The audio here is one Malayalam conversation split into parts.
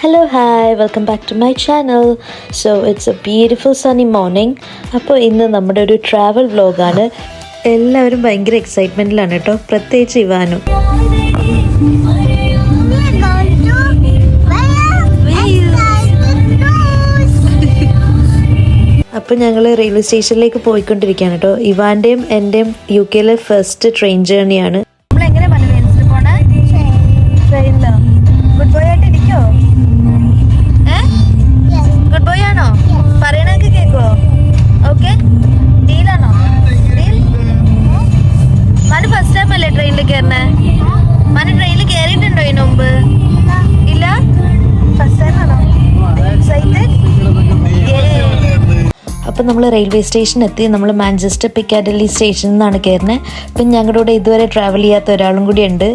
Hello, hi, welcome back to my channel. So it's a beautiful sunny morning. അപ്പോൾ ഇന്ന് നമ്മുടെ ഒരു ട്രാവൽ വ്ലോഗാണ്. എല്ലാവരും ഭയങ്കര എക്സൈറ്റ്മെൻറ്റിലാണ് കേട്ടോ, പ്രത്യേകിച്ച് ഇവാനും. അപ്പോൾ ഞങ്ങൾ റെയിൽവേ സ്റ്റേഷനിലേക്ക് പോയിക്കൊണ്ടിരിക്കുകയാണ് കേട്ടോ. ഇവാൻ്റെയും എൻ്റെയും UK ഫസ്റ്റ് ട്രെയിൻ ജേർണിയാണ്. ഗുഡ് ബോയ് ആയിട്ട് ഇരിക്കോ? ഗുഡ് ബോയ് ആണോ? പറയണൊക്കെ കേൾക്കുമോ? ഓക്കെ, ഡീലാണോ? ഡീൽ. മനു ഫസ്റ്റ് ടൈം അല്ലേ ട്രെയിനിൽ കയറണേ? മനു ട്രെയിനിൽ കയറിയിട്ടുണ്ടോ ഇതിനു മുമ്പ്? ഇല്ല, ഫസ്റ്റ് ടൈം ആണോ? എക്സൈറ്റഡ്? അപ്പം നമ്മൾ റെയിൽവേ സ്റ്റേഷൻ എത്തി. നമ്മൾ മാഞ്ചസ്റ്റർ പിക്കാഡലി സ്റ്റേഷനിൽ നിന്നാണ് കയറുന്നത്. പിന്നെ ഞങ്ങളുടെ കൂടെ ഇതുവരെ ട്രാവൽ ചെയ്യാത്ത ഒരാളും കൂടി ഉണ്ട്.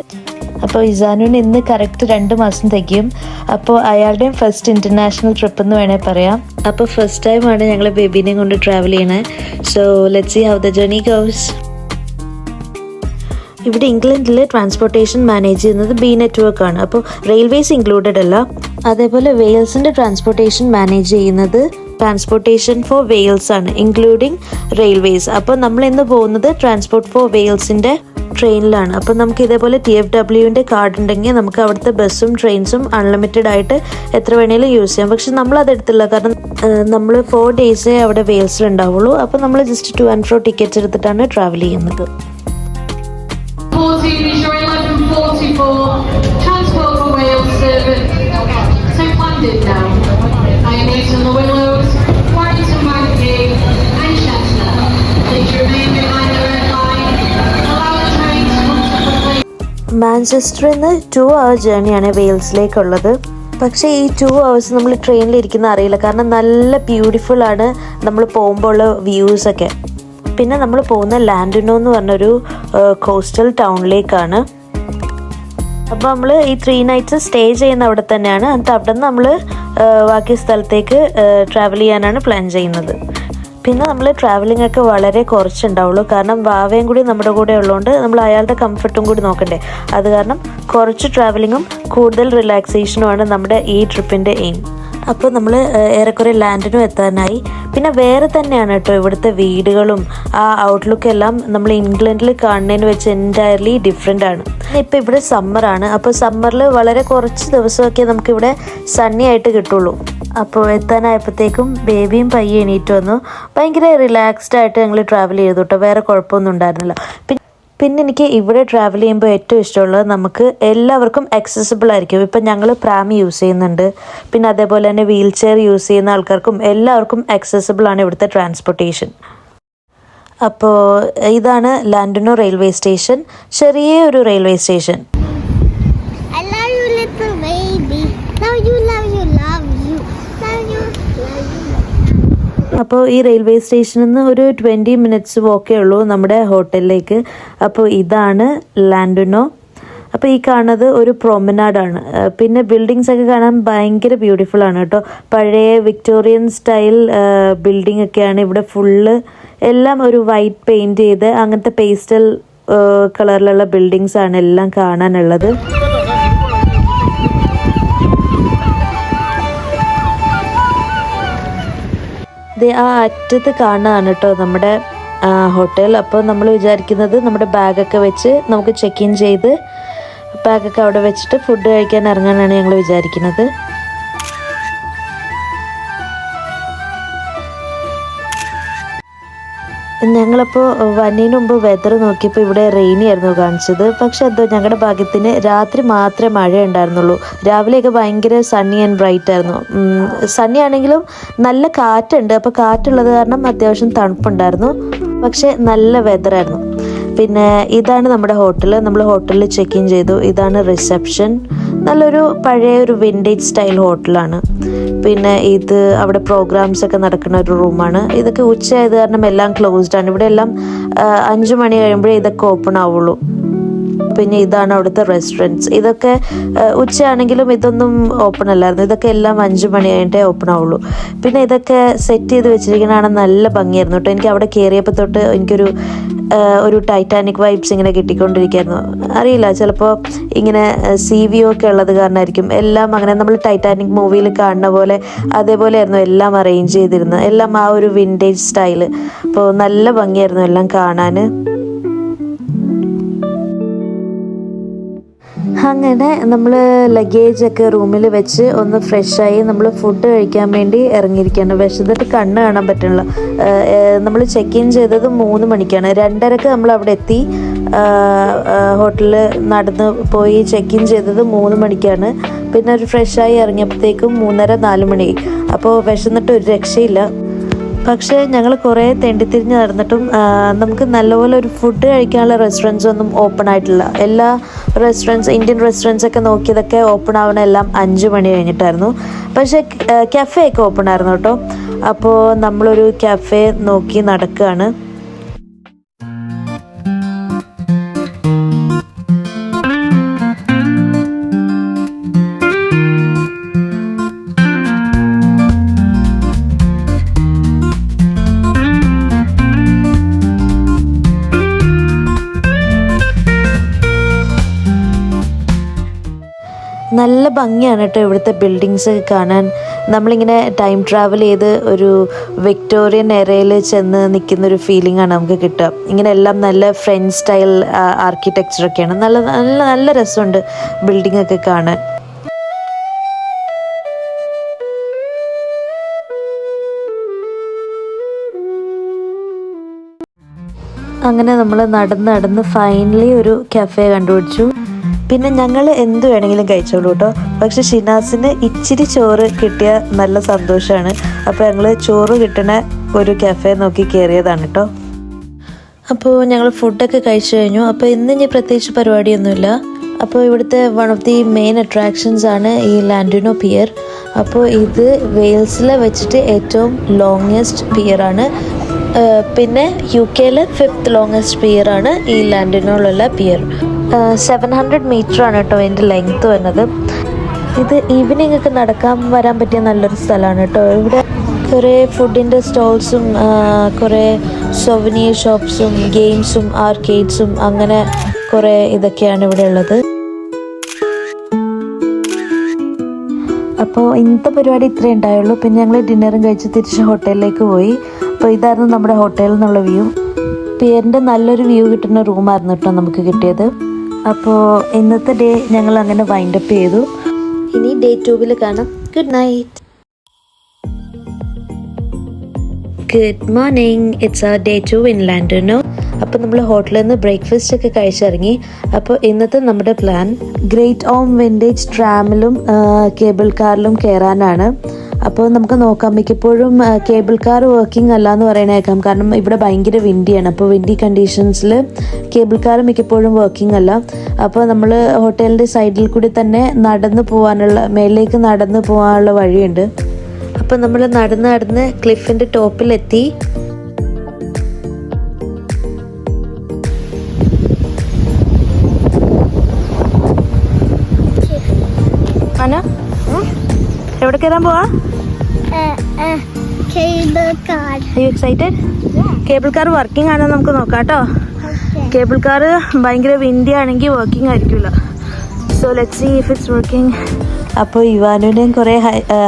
അപ്പോൾ ഇസാനുവിന് ഇന്ന് കറക്റ്റ് 2 മാസം തികയും. അപ്പോൾ അയാളുടെയും ഫസ്റ്റ് ഇൻ്റർനാഷണൽ ട്രിപ്പ് എന്ന് വേണമെങ്കിൽ പറയാം. അപ്പോൾ ഫസ്റ്റ് ടൈമാണ് ഞങ്ങൾ ബേബീനെയും കൊണ്ട് ട്രാവൽ ചെയ്യണത്. So let's see how the journey goes. ഇവിടെ ഇംഗ്ലണ്ടിൽ ട്രാൻസ്പോർട്ടേഷൻ മാനേജ് ചെയ്യുന്നത് ബി നെറ്റ്വർക്ക് ആണ്. അപ്പോൾ റെയിൽവേസ് ഇൻക്ലൂഡഡ് അല്ല. അതേപോലെ വെയിൽസിൻ്റെ ട്രാൻസ്പോർട്ടേഷൻ മാനേജ് ചെയ്യുന്നത് ട്രാൻസ്പോർട്ടേഷൻ ഫോർ വെയിൽസ് ആണ്, ഇൻക്ലൂഡിങ് റെയിൽവേസ്. അപ്പോൾ നമ്മൾ ഇന്ന് പോകുന്നത് ട്രാൻസ്പോർട്ട് ഫോർ വെയിൽസിൻ്റെ ട്രെയിനിലാണ്. അപ്പോൾ നമുക്ക് ഇതേപോലെ TFWൻ്റെ കാർഡ് ഉണ്ടെങ്കിൽ നമുക്ക് അവിടുത്തെ ബസ്സും ട്രെയിൻസും അൺലിമിറ്റഡ് ആയിട്ട് എത്ര വേണേലും യൂസ് ചെയ്യാം. പക്ഷെ നമ്മളത് എടുത്തില്ല, കാരണം നമ്മൾ 4 ഡേയ്സേ അവിടെ വെയിൽസിൽ ഉണ്ടാവുള്ളൂ. അപ്പോൾ നമ്മൾ just two and fro tickets എടുത്തിട്ടാണ് ട്രാവൽ ചെയ്യുന്നത്. മാഞ്ചസ്റ്ററിൽ നിന്ന് 2 hour ജേർണിയാണ് വെയിൽസിലേക്കുള്ളത്. പക്ഷേ ഈ 2 hours നമ്മൾ ട്രെയിനിലിരിക്കുന്ന അറിയില്ല, കാരണം നല്ല ബ്യൂട്ടിഫുൾ ആണ് നമ്മൾ പോകുമ്പോൾ ഉള്ള വ്യൂസൊക്കെ. പിന്നെ നമ്മൾ പോകുന്ന ലാൻഡിനോ എന്ന് പറഞ്ഞൊരു കോസ്റ്റൽ ടൗണിലേക്കാണ്. അപ്പോൾ നമ്മൾ ഈ 3 nights സ്റ്റേ ചെയ്യുന്ന അവിടെ തന്നെയാണ്. എന്നിട്ട് അവിടെ നിന്ന് നമ്മൾ ബാക്കി സ്ഥലത്തേക്ക് ട്രാവൽ ചെയ്യാനാണ് പ്ലാൻ ചെയ്യുന്നത്. പിന്നെ നമ്മൾ ട്രാവലിംഗ് ഒക്കെ വളരെ കുറച്ചുണ്ടാവുള്ളൂ, കാരണം വാവയും കൂടി നമ്മുടെ കൂടെ ഉള്ളതുകൊണ്ട് നമ്മൾ അയാളുടെ കംഫർട്ടും കൂടി നോക്കണ്ടേ. അത് കാരണം കുറച്ച് ട്രാവലിങ്ങും കൂടുതൽ റിലാക്സേഷനുമാണ് നമ്മുടെ ഈ ട്രിപ്പിൻ്റെ എയിം. അപ്പോൾ നമ്മൾ ഏറെക്കുറെ ലാൻഡിനും എത്താനായി. പിന്നെ വേറെ തന്നെയാണ് കേട്ടോ ഇവിടുത്തെ വീടുകളും ആ ഔട്ട്ലുക്ക് എല്ലാം നമ്മൾ ഇംഗ്ലണ്ടിൽ കാണുന്നതിന് വെച്ച് എൻറ്റയർലി ഡിഫറെൻ്റ് ആണ്. ഇപ്പോൾ ഇവിടെ സമ്മറാണ്. അപ്പോൾ സമ്മറിൽ വളരെ കുറച്ച് ദിവസമൊക്കെ നമുക്കിവിടെ സണ്ണി ആയിട്ട് കിട്ടുള്ളൂ. അപ്പോൾ എത്താനായപ്പോഴത്തേക്കും ബേബിയും പയ്യെ എണീറ്റ് വന്നു. ഭയങ്കര റിലാക്സ്ഡ് ആയിട്ട് ഞങ്ങൾ ട്രാവൽ ചെയ്തു കേട്ടോ, വേറെ കുഴപ്പമൊന്നും ഉണ്ടായിരുന്നില്ല. പിന്നെ എനിക്ക് ഇവിടെ ട്രാവൽ ചെയ്യുമ്പോൾ ഏറ്റവും ഇഷ്ടമുള്ളത് നമുക്ക് എല്ലാവർക്കും അക്സസിബിൾ ആയിരിക്കും. ഇപ്പം ഞങ്ങൾ പ്രാം യൂസ് ചെയ്യുന്നുണ്ട്, പിന്നെ അതേപോലെ തന്നെ വീൽ ചെയർ യൂസ് ചെയ്യുന്ന ആൾക്കാർക്കും എല്ലാവർക്കും അക്സസിബിൾ ആണ് ഇവിടുത്തെ ട്രാൻസ്പോർട്ടേഷൻ. അപ്പോൾ ഇതാണ് ലാൻഡിനോ റെയിൽവേ സ്റ്റേഷൻ, ചെറിയൊരു റെയിൽവേ സ്റ്റേഷൻ. അപ്പോൾ ഈ റെയിൽവേ സ്റ്റേഷനിൽ നിന്ന് ഒരു 20 minutes വോക്കേ ഉള്ളൂ നമ്മുടെ ഹോട്ടലിലേക്ക്. അപ്പോൾ ഇതാണ് ലാൻഡിനോ. അപ്പോൾ ഈ കാണുന്നത് ഒരു പ്രൊമനാഡാണ്. പിന്നെ ബിൽഡിങ്സ് ഒക്കെ കാണാൻ ഭയങ്കര ബ്യൂട്ടിഫുൾ ആണ് കേട്ടോ. പഴയ വിക്ടോറിയൻ സ്റ്റൈൽ ബിൽഡിംഗ് ഒക്കെയാണ് ഇവിടെ ഫുള്ള്. എല്ലാം ഒരു വൈറ്റ് പെയിൻറ് ചെയ്ത് അങ്ങനത്തെ പേസ്റ്റൽ കളറിലുള്ള ബിൽഡിങ്സ് ആണ് എല്ലാം കാണാനുള്ളത്. ആ അറ്റത്ത് കാണുകയാണ് കേട്ടോ നമ്മുടെ ഹോട്ടൽ. അപ്പോൾ നമ്മൾ വിചാരിക്കുന്നത് നമ്മുടെ ബാഗൊക്കെ വെച്ച് നമുക്ക് ചെക്ക് ഇൻ ചെയ്ത് ബാഗൊക്കെ അവിടെ വെച്ചിട്ട് ഫുഡ് കഴിക്കാൻ ഇറങ്ങാനാണ് ഞങ്ങൾ വിചാരിക്കുന്നത്. ഞങ്ങളപ്പോൾ വന്നതിന് മുമ്പ് വെതർ നോക്കിയപ്പോൾ ഇവിടെ റെയിനി ആയിരുന്നു കാണിച്ചത്. പക്ഷെ എന്തോ ഞങ്ങളുടെ ഭാഗ്യത്തിന് രാത്രി മാത്രമേ മഴ ഉണ്ടായിരുന്നുള്ളൂ. രാവിലെയൊക്കെ ഭയങ്കര സണ്ണി ആൻഡ് ബ്രൈറ്റ് ആയിരുന്നു. സണ്ണി ആണെങ്കിലും നല്ല കാറ്റുണ്ട്. അപ്പോൾ കാറ്റുള്ളത് കാരണം അത്യാവശ്യം തണുപ്പുണ്ടായിരുന്നു, പക്ഷെ നല്ല വെതറായിരുന്നു. പിന്നെ ഇതാണ് നമ്മുടെ ഹോട്ടൽ. നമ്മൾ ഹോട്ടലിൽ ചെക്ക് ഇൻ ചെയ്തു. ഇതാണ് റിസപ്ഷൻ. നല്ലൊരു പഴയ ഒരു വിൻറ്റേജ് സ്റ്റൈൽ ഹോട്ടലാണ്. പിന്നെ ഇത് അവിടെ പ്രോഗ്രാംസ് ഒക്കെ നടക്കുന്ന ഒരു റൂമാണ്. ഇതൊക്കെ ഉച്ചയായത് കാരണം എല്ലാം ക്ലോസ്ഡ് ആണ്. ഇവിടെ എല്ലാം 5 മണി കഴിയുമ്പോഴേ ഇതൊക്കെ ഓപ്പൺ ആവുള്ളൂ. പിന്നെ ഇതാണ് അവിടുത്തെ റെസ്റ്റോറൻറ്റ്സ്. ഇതൊക്കെ ഉച്ചയാണെങ്കിലും ഇതൊന്നും ഓപ്പൺ അല്ലായിരുന്നു. ഇതൊക്കെ എല്ലാം 5 മണി കഴിഞ്ഞിട്ടേ ഓപ്പൺ ആവുള്ളൂ. പിന്നെ ഇതൊക്കെ സെറ്റ് ചെയ്ത് വെച്ചിരിക്കുന്നതാണ് നല്ല ഭംഗിയായിരുന്നു കേട്ടോ. എനിക്ക് അവിടെ കയറിയപ്പോൾ തൊട്ട് ഒരു ടൈറ്റാനിക് വൈബ്സ് ഇങ്ങനെ കിട്ടിക്കൊണ്ടിരിക്കുകയായിരുന്നു. അറിയില്ല, ചിലപ്പോൾ ഇങ്ങനെ CVO ഒക്കെ ഉള്ളത് കാരണമായിരിക്കും. എല്ലാം അങ്ങനെ നമ്മൾ ടൈറ്റാനിക് മൂവിയിൽ കാണുന്ന പോലെ അതേപോലെയായിരുന്നു എല്ലാം അറേഞ്ച് ചെയ്തിരുന്നത്. എല്ലാം ആ ഒരു വിൻറ്റേജ് സ്റ്റൈല്. അപ്പോൾ നല്ല ഭംഗിയായിരുന്നു എല്ലാം കാണാൻ. അങ്ങനെ നമ്മൾ ലഗേജൊക്കെ റൂമിൽ വെച്ച് ഒന്ന് ഫ്രഷായി നമ്മൾ ഫുഡ് കഴിക്കാൻ വേണ്ടി ഇറങ്ങിയിരിക്കുകയാണ്. വിശന്നിട്ട് കണ്ണ് കാണാൻ പറ്റണില്ല. നമ്മൾ ചെക്ക് ഇൻ ചെയ്തത് 3 മണിക്കാണ്. 2:30 നമ്മൾ അവിടെ എത്തി. ഹോട്ടലിൽ നടന്ന് പോയി ചെക്ക് ഇൻ ചെയ്തത് 3 മണിക്കാണ്. പിന്നെ ഒരു ഫ്രഷായി ഇറങ്ങിയപ്പോഴത്തേക്കും 3:30-4 മണിയായി. അപ്പോൾ വിശന്നിട്ട് ഒരു രക്ഷയില്ല. പക്ഷേ ഞങ്ങൾ കുറേ തെണ്ടിത്തിരിഞ്ഞ് നടന്നിട്ടും നമുക്ക് നല്ലപോലെ ഒരു ഫുഡ് കഴിക്കാനുള്ള റെസ്റ്റോറൻറ്റ്സ് ഒന്നും ഓപ്പൺ ആയിട്ടില്ല. എല്ലാ ഇന്ത്യൻ റെസ്റ്റോറൻറ്റ്സ് ഒക്കെ നോക്കിയതൊക്കെ ഓപ്പൺ ആവണ എല്ലാം 5 മണി കഴിഞ്ഞിട്ടായിരുന്നു. പക്ഷേ കഫേ ഒക്കെ ഓപ്പൺ ആയിരുന്നു കേട്ടോ. അപ്പോൾ നമ്മളൊരു കഫേ നോക്കി നടക്കുകയാണ്. നല്ല ഭംഗിയാണ് കേട്ടോ ഇവിടുത്തെ ബിൽഡിങ്സ് ഒക്കെ കാണാൻ. നമ്മളിങ്ങനെ ടൈം ട്രാവൽ ചെയ്ത് ഒരു വിക്ടോറിയൻ എറയിൽ ചെന്ന് നിൽക്കുന്നൊരു ഫീലിംഗ് ആണ് നമുക്ക് കിട്ടുക. ഇങ്ങനെ എല്ലാം നല്ല ഫ്രഞ്ച് സ്റ്റൈൽ ആർക്കിടെക്ചറൊക്കെയാണ്. നല്ല നല്ല നല്ല രസമുണ്ട് ബിൽഡിംഗ് ഒക്കെ കാണാൻ. അങ്ങനെ നമ്മൾ നടന്ന് ഫൈനലി ഒരു കഫേ കണ്ടുപിടിച്ചു. പിന്നെ ഞങ്ങൾ എന്ത് വേണമെങ്കിലും കഴിച്ചോളൂ കേട്ടോ. പക്ഷെ ഷിനാസിന് ഇച്ചിരി ചോറ് കിട്ടിയ നല്ല സന്തോഷമാണ്. അപ്പോൾ ഞങ്ങൾ ചോറ് കിട്ടുന്ന ഒരു കഫേ നോക്കി കയറിയതാണ് കേട്ടോ. അപ്പോൾ ഞങ്ങൾ ഫുഡൊക്കെ കഴിച്ചു കഴിഞ്ഞു. അപ്പോൾ ഇനി പ്രത്യേകിച്ച് പരിപാടിയൊന്നുമില്ല. അപ്പോൾ ഇവിടുത്തെ one of the main attractions ആണ് ഈ ലാൻഡിനോ പിയർ. അപ്പോൾ ഇത് വെയിൽസിൽ വെച്ചിട്ട് ഏറ്റവും ലോങ്ങസ്റ്റ് പിയറാണ്. പിന്നെ UK-ലെ 5th ലോങ്ങസ്റ്റ് പിയറാണ് ഈ ലാൻഡിനോയിലുള്ള പിയർ. 700 മീറ്ററാണ് കേട്ടോ അതിൻ്റെ ലെങ്ത്ത് വരുന്നത്. ഇത് ഈവനിങ് ഒക്കെ നടക്കാൻ വരാൻ പറ്റിയ നല്ലൊരു സ്ഥലമാണ് കേട്ടോ. ഇവിടെ കുറേ ഫുഡിൻ്റെ സ്റ്റോൾസും കുറേ സൊവനീർ ഷോപ്സും ഗെയിംസും ആർക്കേഡ്സും അങ്ങനെ കുറേ ഇതൊക്കെയാണ് ഇവിടെ ഉള്ളത്. അപ്പോൾ ഇന്നത്തെ പരിപാടി ഇത്രേ ഉണ്ടായുള്ളൂ. പിന്നെ ഞങ്ങൾ ഡിന്നറും കഴിച്ച് തിരിച്ച് ഹോട്ടലിലേക്ക് പോയി. അപ്പോൾ ഇതായിരുന്നു നമ്മുടെ ഹോട്ടലിൽ നിന്നുള്ള വ്യൂ. പിയറിൻ്റെ നല്ലൊരു വ്യൂ കിട്ടുന്ന റൂമായിരുന്നു കേട്ടോ നമുക്ക് കിട്ടിയത്. അപ്പോൾ ഇന്നത്തെ ഡേ ഞങ്ങൾ അങ്ങനെ വൈൻഡപ്പ് ചെയ്തു. ഇനി ഡേ 2-ൽ കാണാം. Good night. Good morning. It's ആ ഡേ 2 ഇൻ ലാൻഡിനോ. അപ്പോൾ നമ്മൾ ഹോട്ടലിൽ നിന്ന് ബ്രേക്ക്ഫാസ്റ്റ് ഒക്കെ കഴിച്ചിറങ്ങി. അപ്പോൾ ഇന്നത്തെ നമ്മുടെ പ്ലാൻ ഗ്രേറ്റ് ഓം വിൻറ്റേജ് ട്രാമിലും കേബിൾ കാറിലും കയറാനാണ്. അപ്പോൾ നമുക്ക് നോക്കാം. മിക്കപ്പോഴും കേബിൾ കാർ വർക്കിംഗ് അല്ല എന്ന് പറയണേക്കാം. കാരണം ഇവിടെ ഭയങ്കര വിൻഡിയാണ്. അപ്പോൾ വിൻഡി കണ്ടീഷൻസിൽ കേബിൾ കാർ മിക്കപ്പോഴും വർക്കിംഗ് അല്ല. അപ്പോൾ നമ്മൾ ഹോട്ടലിൻ്റെ സൈഡിൽ കൂടി തന്നെ മേലേക്ക് നടന്ന് പോകാനുള്ള വഴിയുണ്ട്. അപ്പോൾ നമ്മൾ നടന്ന് ക്ലിഫിൻ്റെ ടോപ്പിലെത്തി. എവിടെ കയറാൻ പോവാ? കേബിൾ കാർ വർക്കിംഗ് ആണോ നമുക്ക് നോക്കാം കേട്ടോ. കേബിൾ കാർ ഭയങ്കര വിൻഡി ആണെങ്കിൽ വർക്കിംഗ് ആയിരിക്കില്ല. So let's see if it's working. അപ്പോൾ ഇവാനുവിനെയും കുറേ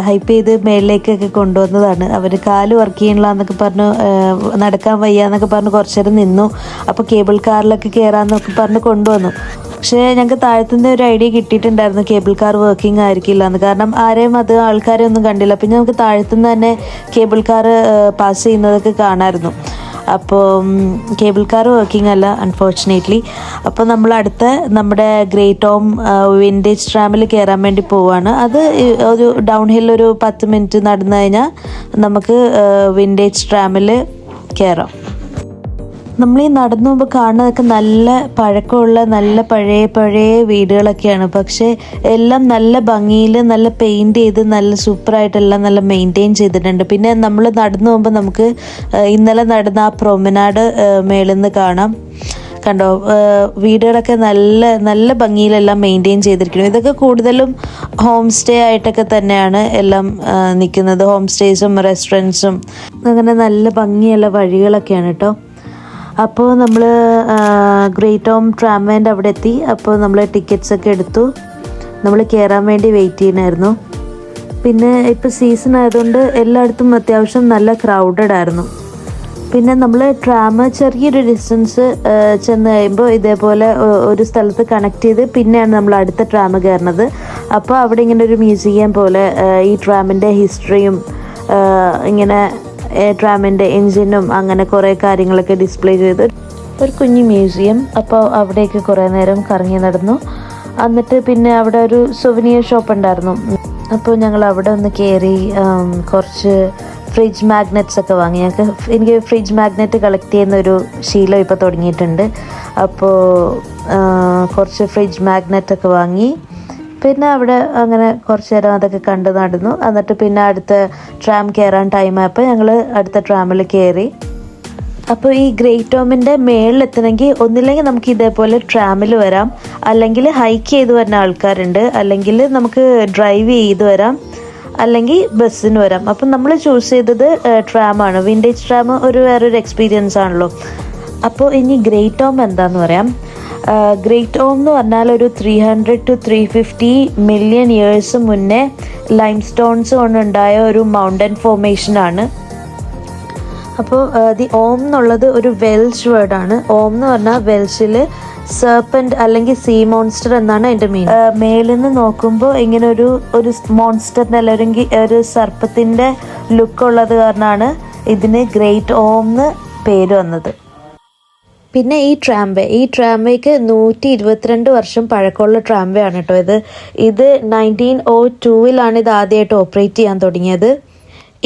ഹൈപ്പ് ചെയ്ത് മേളിലേക്കൊക്കെ കൊണ്ടുവന്നതാണ്. അവർ കാല് വർക്ക് ചെയ്യണില്ല എന്നൊക്കെ പറഞ്ഞു, നടക്കാൻ വയ്യ എന്നൊക്കെ പറഞ്ഞ് കുറച്ച് നേരം നിന്നു. അപ്പോൾ കേബിൾ കാറിലൊക്കെ കയറാമെന്നൊക്കെ പറഞ്ഞ് കൊണ്ടുവന്നു. പക്ഷേ ഞങ്ങൾക്ക് താഴത്തുനിന്ന് ഒരു ഐഡിയ കിട്ടിയിട്ടുണ്ടായിരുന്നു കേബിൾ കാർ വർക്കിംഗ് ആയിരിക്കില്ല എന്ന്. കാരണം ആൾക്കാരെ ഒന്നും കണ്ടില്ല. പിന്നെ നമുക്ക് താഴത്തുനിന്ന് തന്നെ കേബിൾ കാർ പാസ് ചെയ്യുന്നതൊക്കെ കാണാമായിരുന്നു. അപ്പോൾ കേബിൾ കാർ വർക്കിംഗ് അല്ല അൺഫോർച്ചുനേറ്റ്ലി. അപ്പോൾ നമ്മൾ നമ്മുടെ ഗ്രേറ്റ് ഓം വിൻറ്റേജ് ട്രാമിൽ കയറാൻ വേണ്ടി പോവുകയാണ്. അത് ഒരു ഡൗൺ ഹിൽ ഒരു 10 മിനിറ്റ് നടന്നു കഴിഞ്ഞാൽ നമുക്ക് വിൻറ്റേജ് ട്രാമിൽ കയറാം. നമ്മൾ ഈ നടന്നു പോകുമ്പോൾ കാണുന്നതൊക്കെ നല്ല പഴക്കമുള്ള നല്ല പഴയ വീടുകളൊക്കെയാണ്. പക്ഷേ എല്ലാം നല്ല ഭംഗിയിൽ നല്ല പെയിൻറ് ചെയ്ത് നല്ല സൂപ്പറായിട്ടെല്ലാം നല്ല മെയിൻറ്റെയിൻ ചെയ്തിട്ടുണ്ട്. പിന്നെ നമ്മൾ നടന്നു പോകുമ്പോൾ നമുക്ക് ഇന്നലെ നടന്ന ആ പ്രൊമനാഡ് മേളിൽ നിന്ന് കാണാം. കണ്ടോ വീടുകളൊക്കെ നല്ല നല്ല ഭംഗിയിലെല്ലാം മെയിൻറ്റെയിൻ ചെയ്തിരിക്കുന്നു. ഇതൊക്കെ കൂടുതലും ഹോം സ്റ്റേ ആയിട്ടൊക്കെ തന്നെയാണ് എല്ലാം നിൽക്കുന്നത്. ഹോം സ്റ്റേസും റെസ്റ്റോറൻറ്റ്സും അങ്ങനെ നല്ല ഭംഗിയുള്ള വഴികളൊക്കെയാണ് കേട്ടോ. അപ്പോൾ നമ്മൾ ഗ്രേറ്റ് ഹോം ട്രാംവേൻ്റെ അവിടെ എത്തി. അപ്പോൾ നമ്മൾ ടിക്കറ്റ്സൊക്കെ എടുത്തു. നമ്മൾ കയറാൻ വേണ്ടി വെയിറ്റ് ചെയ്യണമായിരുന്നു. പിന്നെ ഇപ്പോൾ സീസൺ ആയതുകൊണ്ട് എല്ലായിടത്തും അത്യാവശ്യം നല്ല ക്രൗഡഡ് ആയിരുന്നു. പിന്നെ നമ്മൾ ചെറിയൊരു ഡിസ്റ്റൻസ് ചെന്ന് കഴിയുമ്പോൾ ഇതേപോലെ ഒരു സ്ഥലത്ത് കണക്ട് ചെയ്ത് പിന്നെയാണ് നമ്മൾ അടുത്ത ട്രാം കയറുന്നത്. അപ്പോൾ അവിടെ ഇങ്ങനെ ഒരു മ്യൂസിയം പോലെ ഈ ട്രാമിൻ്റെ ഹിസ്റ്ററിയും ഇങ്ങനെ ട്രാമിൻ്റെ എൻജിനും അങ്ങനെ കുറേ കാര്യങ്ങളൊക്കെ ഡിസ്പ്ലേ ചെയ്ത് ഒരു കുഞ്ഞു മ്യൂസിയം. അപ്പോൾ അവിടേക്ക് കുറേ നേരം കറങ്ങി നടന്നു. എന്നിട്ട് പിന്നെ അവിടെ ഒരു സുവനിയർ ഷോപ്പ് ഉണ്ടായിരുന്നു. അപ്പോൾ ഞങ്ങൾ അവിടെ ഒന്ന് കയറി കുറച്ച് ഫ്രിഡ്ജ് മാഗ്നറ്റ്സ് ഒക്കെ വാങ്ങി. എനിക്ക് ഫ്രിഡ്ജ് മാഗ്നറ്റ് കളക്ട് ചെയ്യുന്ന ഒരു ശീലം ഇപ്പോൾ തുടങ്ങിയിട്ടുണ്ട്. അപ്പോൾ കുറച്ച് ഫ്രിഡ്ജ് മാഗ്നറ്റ് ഒക്കെ വാങ്ങി. പിന്നെ അവിടെ അങ്ങനെ കുറച്ച് നേരം അതൊക്കെ കണ്ട് നടന്നു. എന്നിട്ട് പിന്നെ അടുത്ത ട്രാം കയറാൻ ടൈമായപ്പോൾ ഞങ്ങൾ അടുത്ത ട്രാമിൽ കയറി. അപ്പോൾ ഈ ഗ്രേറ്റ് ഹോമിൻ്റെ മേളിലെത്തണമെങ്കിൽ ഒന്നില്ലെങ്കിൽ നമുക്ക് ഇതേപോലെ ട്രാമിൽ വരാം, അല്ലെങ്കിൽ ഹൈക്ക് ചെയ്ത് വരുന്ന ആൾക്കാരുണ്ട്, അല്ലെങ്കിൽ നമുക്ക് ഡ്രൈവ് ചെയ്ത് വരാം, അല്ലെങ്കിൽ ബസ്സിന് വരാം. അപ്പം നമ്മൾ ചൂസ് ചെയ്തത് ട്രാമാണ്. വിൻറ്റേജ് ട്രാം വേറൊരു എക്സ്പീരിയൻസ് ആണല്ലോ. അപ്പോൾ ഇനി ഗ്രേറ്റ് ഹോം എന്താണെന്ന് പറയാം. ഗ്രേറ്റ് ഹോം എന്ന് പറഞ്ഞാൽ ഒരു 300 to 350 മില്യൺ ഇയേഴ്സ് മുന്നേ ലൈം സ്റ്റോൺസ് കൊണ്ടുണ്ടായ ഒരു മൗണ്ടൻ ഫോർമേഷനാണ്. അപ്പോൾ ദി ഓം എന്നുള്ളത് ഒരു വെൽഷ് വേർഡാണ്. ഓം എന്ന് പറഞ്ഞാൽ വെൽഷിൽ സർപ്പൻറ്റ് അല്ലെങ്കിൽ സീ മോൺസ്റ്റർ എന്നാണ് അതിൻ്റെ മീൻ. മേലിൽ നിന്ന് നോക്കുമ്പോൾ ഇങ്ങനെ ഒരു മോൺസ്റ്ററിൻ്റെ അല്ലെങ്കിൽ ഒരു സർപ്പത്തിൻ്റെ ലുക്ക് ഉള്ളത് കാരണമാണ് ഇതിന് ഗ്രേറ്റ് ഓം എന്ന് പേര് വന്നത്. പിന്നെ ഈ ട്രാംവേക്ക് 122 വർഷം പഴക്കമുള്ള ട്രാംവേ ആണ് കേട്ടോ. ഇത് 1902 ഇത് ആദ്യമായിട്ട് ഓപ്പറേറ്റ് ചെയ്യാൻ തുടങ്ങിയത്.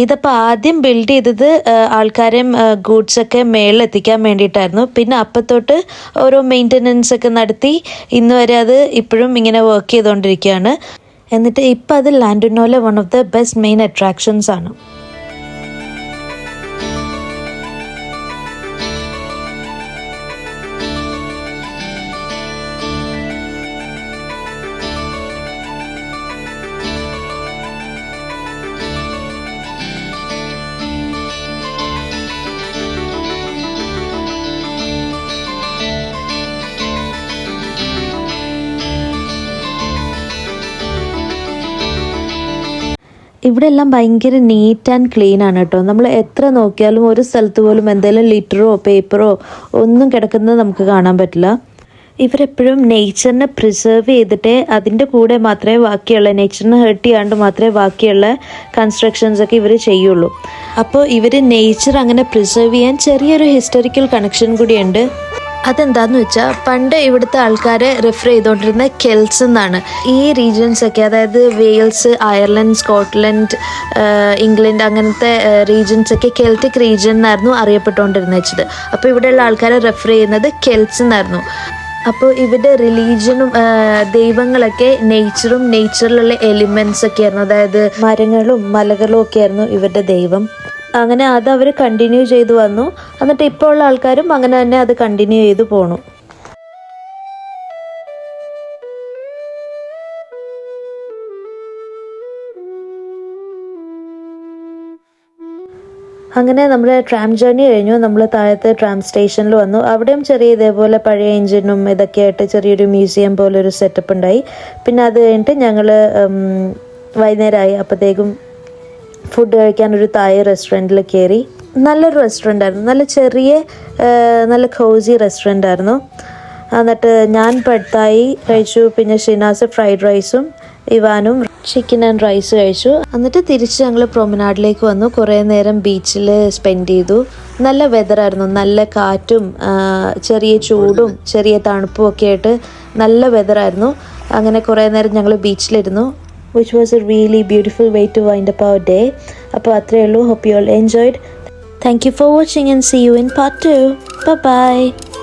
ഇതിപ്പോൾ ആദ്യം ബിൽഡ് ചെയ്തത് ആൾക്കാരെയും ഗൂഡ്സൊക്കെ മേളിൽ എത്തിക്കാൻ വേണ്ടിയിട്ടായിരുന്നു. പിന്നെ അപ്പം തൊട്ട് ഓരോ മെയിൻ്റനൻസ് ഒക്കെ നടത്തി ഇന്ന് വരെ അത് ഇപ്പോഴും ഇങ്ങനെ വർക്ക് ചെയ്തുകൊണ്ടിരിക്കുകയാണ്. എന്നിട്ട് ഇപ്പം അത് ലാൻഡുനോയിലെ one of the best main attractions ആണ്. ഇവിടെ എല്ലാം ഭയങ്കര നീറ്റ് ആൻഡ് ക്ലീൻ ആണ് കേട്ടോ. നമ്മൾ എത്ര നോക്കിയാലും ഒരു സ്ഥലത്ത് പോലും എന്തെങ്കിലും ലിറ്ററോ പേപ്പറോ ഒന്നും കിടക്കുന്നത് നമുക്ക് കാണാൻ പറ്റില്ല. ഇവരെപ്പോഴും നേച്ചറിനെ പ്രിസർവ് ചെയ്തിട്ടേ അതിൻ്റെ കൂടെ മാത്രമേ ബാക്കിയുള്ള നേച്ചറിനെ ഹേർട്ട് ചെയ്യാണ്ട് മാത്രമേ ബാക്കിയുള്ള കൺസ്ട്രക്ഷൻസ് ഒക്കെ ഇവർ ചെയ്യുള്ളൂ. അപ്പോൾ ഇവർ നേച്ചർ അങ്ങനെ പ്രിസർവ് ചെയ്യാൻ ചെറിയൊരു ഹിസ്റ്റോറിക്കൽ കണക്ഷൻ കൂടിയുണ്ട്. അതെന്താന്ന് വെച്ചാൽ പണ്ട് ഇവിടുത്തെ ആൾക്കാരെ റെഫർ ചെയ്തുകൊണ്ടിരുന്ന കെൽസ് എന്നാണ്. ഈ റീജിയൻസൊക്കെ, അതായത് വെയിൽസ്, അയർലൻഡ്, സ്കോട്ട്ലൻഡ്, ഇംഗ്ലണ്ട് അങ്ങനത്തെ റീജിയൻസൊക്കെ കെൽറ്റിക് റീജിയൻ എന്നായിരുന്നു അറിയപ്പെട്ടുകൊണ്ടിരുന്നത്. അപ്പോൾ ഇവിടെയുള്ള ആൾക്കാരെ റെഫർ ചെയ്യുന്നത് കെൽസ് എന്നായിരുന്നു. അപ്പോൾ ഇവരുടെ റിലീജിയനും ദൈവങ്ങളൊക്കെ നേച്ചറിലുള്ള എലിമെൻറ്റ്സ് ഒക്കെ ആയിരുന്നു. അതായത് മരങ്ങളും മലകളും ഒക്കെ ആയിരുന്നു ഇവരുടെ ദൈവം. അങ്ങനെ അത് അവർ കണ്ടിന്യൂ ചെയ്തു വന്നു. എന്നിട്ട് ഇപ്പോൾ ഉള്ള ആൾക്കാരും അങ്ങനെ തന്നെ അത് കണ്ടിന്യൂ ചെയ്തു പോണു. അങ്ങനെ നമ്മുടെ ട്രാം ജേർണി കഴിഞ്ഞു. നമ്മൾ താഴത്തെ ട്രാം സ്റ്റേഷനിൽ വന്നു. അവിടെയും ചെറിയ ഇതേപോലെ പഴയ എഞ്ചിനും ഇതൊക്കെ ആയിട്ട് ചെറിയൊരു മ്യൂസിയം പോലെ ഒരു സെറ്റപ്പ് ഉണ്ടായി. പിന്നെ അത് കഴിഞ്ഞിട്ട് ഞങ്ങൾ വൈകുന്നേരമായി. അപ്പോഴത്തേക്കും ഫുഡ് കഴിക്കാൻ ഒരു തായ് റെസ്റ്റോറൻറ്റിൽ കയറി. നല്ലൊരു റെസ്റ്റോറൻ്റ് ആയിരുന്നു. നല്ല കോസി റെസ്റ്റോറൻ്റ് ആയിരുന്നു. എന്നിട്ട് ഞാൻ പഡ്തായി കഴിച്ചു. പിന്നെ ഷിനാസ് ഫ്രൈഡ് റൈസും ഇവാനും ചിക്കൻ ആൻഡ് റൈസ് കഴിച്ചു. എന്നിട്ട് തിരിച്ച് ഞങ്ങൾ പ്രൊമനാഡിലേക്ക് വന്നു. കുറേ നേരം ബീച്ചിൽ സ്പെൻഡ് ചെയ്തു. നല്ല വെതറായിരുന്നു. നല്ല കാറ്റും ചെറിയ ചൂടും ചെറിയ തണുപ്പും ഒക്കെ ആയിട്ട് നല്ല വെതറായിരുന്നു. അങ്ങനെ കുറേ നേരം ഞങ്ങൾ ബീച്ചിലിരുന്നു. which was a really beautiful way to wind up our day. അപ്പോൾ അത്രയേ ഉള്ളൂ. Hope you all enjoyed. Thank you for watching and see you in part 2. Bye bye.